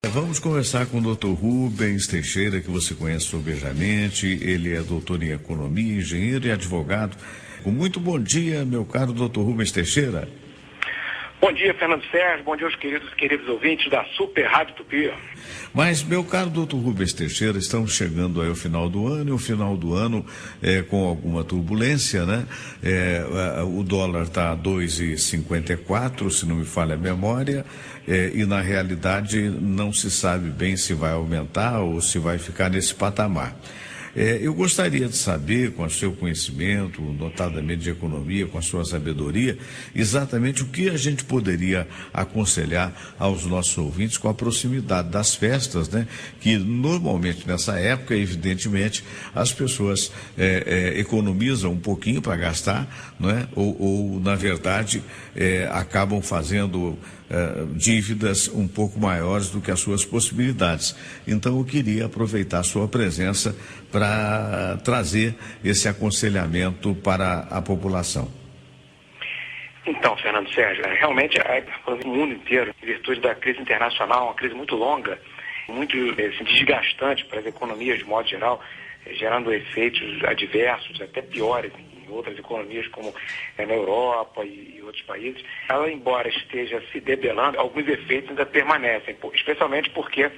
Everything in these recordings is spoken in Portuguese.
Vamos conversar com o Dr. Rubens Teixeira, que você conhece sobejamente. Ele é doutor em economia, engenheiro e advogado. Muito bom dia, meu caro Dr. Rubens Teixeira. Bom dia, Fernando Sérgio. Bom dia aos queridos ouvintes da Super Rádio Tupi. Mas, meu caro Dr. Rubens Teixeira, estamos chegando aí ao final do ano, e o final do ano com alguma turbulência, né? O dólar está a 2,54, se não me falha a memória, e na realidade não se sabe bem se vai aumentar ou se vai ficar nesse patamar. Eu gostaria de saber, com o seu conhecimento, notadamente de economia, com a sua sabedoria, exatamente o que a gente poderia aconselhar aos nossos ouvintes com a proximidade das festas, né? Que normalmente nessa época, evidentemente, as pessoas economizam um pouquinho para gastar, não é? Ou na verdade, acabam fazendo dívidas um pouco maiores do que as suas possibilidades. Então eu queria aproveitar a sua presença para trazer esse aconselhamento para a população. Então, Fernando Sérgio, realmente o mundo inteiro, em virtude da crise internacional, uma crise muito longa, muito desgastante para as economias de modo geral, gerando efeitos adversos, até piores em outras economias como na Europa e outros países. Ela, embora esteja se debelando, alguns efeitos ainda permanecem, especialmente porque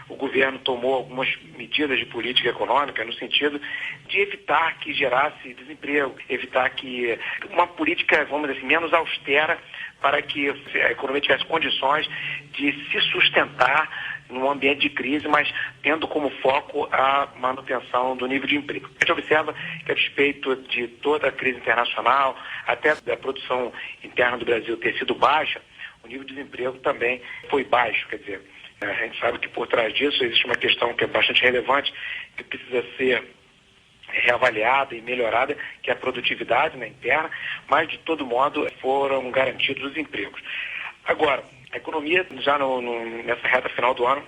o governo tomou algumas medidas de política econômica no sentido de evitar que gerasse desemprego, evitar que uma política, vamos dizer assim, menos austera para que a economia tivesse condições de se sustentar num ambiente de crise, mas tendo como foco a manutenção do nível de emprego. A gente observa que, a despeito de toda a crise internacional, até da produção interna do Brasil ter sido baixa, o nível de desemprego também foi baixo. Quer dizer, a gente sabe que por trás disso existe uma questão que é bastante relevante, que precisa ser reavaliada e melhorada, que é a produtividade interna, mas de todo modo foram garantidos os empregos. Agora, a economia já nessa reta final do ano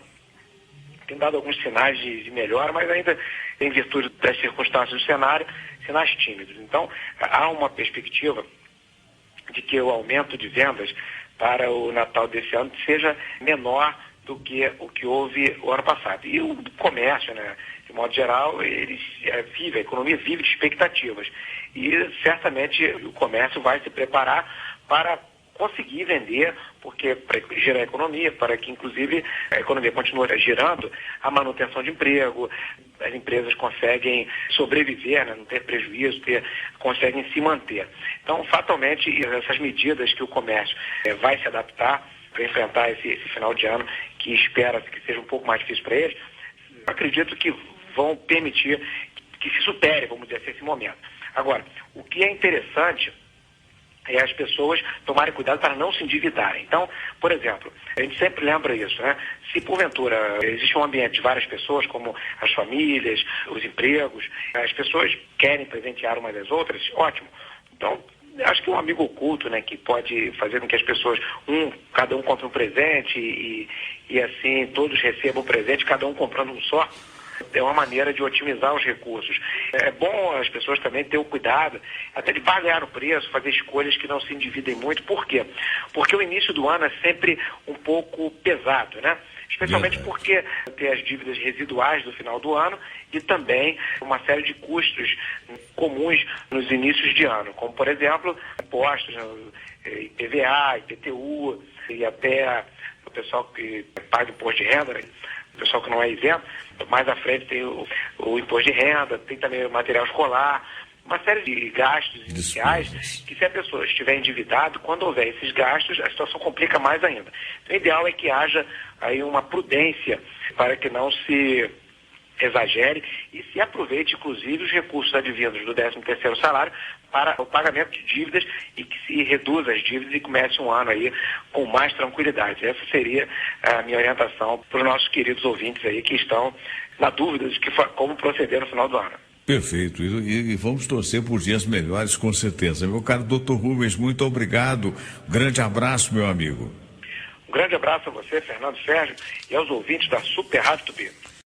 tem dado alguns sinais de melhora, mas ainda, em virtude das circunstâncias do cenário, sinais tímidos. Então, há uma perspectiva de que o aumento de vendas para o Natal desse ano seja menor do que o que houve o ano passado. E o comércio, de modo geral, a economia vive de expectativas. E certamente o comércio vai se preparar para conseguir vender, porque para gerar a economia, para que inclusive a economia continue girando, a manutenção de emprego, as empresas conseguem sobreviver, não ter prejuízo, conseguem se manter. Então, fatalmente, essas medidas que o comércio vai se adaptar para enfrentar esse final de ano, que espera-se que seja um pouco mais difícil para eles, acredito que vão permitir que se supere, vamos dizer assim, esse momento. Agora, o que é interessante é as pessoas tomarem cuidado para não se endividarem. Então, por exemplo, a gente sempre lembra isso, Se porventura existe um ambiente de várias pessoas, como as famílias, os empregos, as pessoas querem presentear umas às outras, ótimo. Então, acho que um amigo oculto, que pode fazer com que as pessoas, cada um compre um presente e assim todos recebam um presente, cada um comprando um só, é uma maneira de otimizar os recursos. É bom as pessoas também ter o cuidado, até de pagar o preço, fazer escolhas que não se endividem muito. Por quê? Porque o início do ano é sempre um pouco pesado, Especialmente porque tem as dívidas residuais do final do ano e também uma série de custos comuns nos inícios de ano, como, por exemplo, impostos, IPVA, IPTU e até o pessoal que paga imposto de renda, o pessoal que não é isento. Mais à frente tem o imposto de renda, tem também o material escolar, uma série de gastos iniciais que, se a pessoa estiver endividada, quando houver esses gastos, a situação complica mais ainda. Então, o ideal é que haja aí uma prudência para que não se exagere e se aproveite, inclusive, os recursos advindos do 13º salário para o pagamento de dívidas e que se reduza as dívidas e comece um ano aí com mais tranquilidade. Essa seria a minha orientação para os nossos queridos ouvintes aí que estão na dúvida de como proceder no final do ano. Perfeito, e vamos torcer por dias melhores, com certeza. Meu caro Dr. Rubens, muito obrigado. Grande abraço, meu amigo. Um grande abraço a você, Fernando Sérgio, e aos ouvintes da Super Rádio Tupi.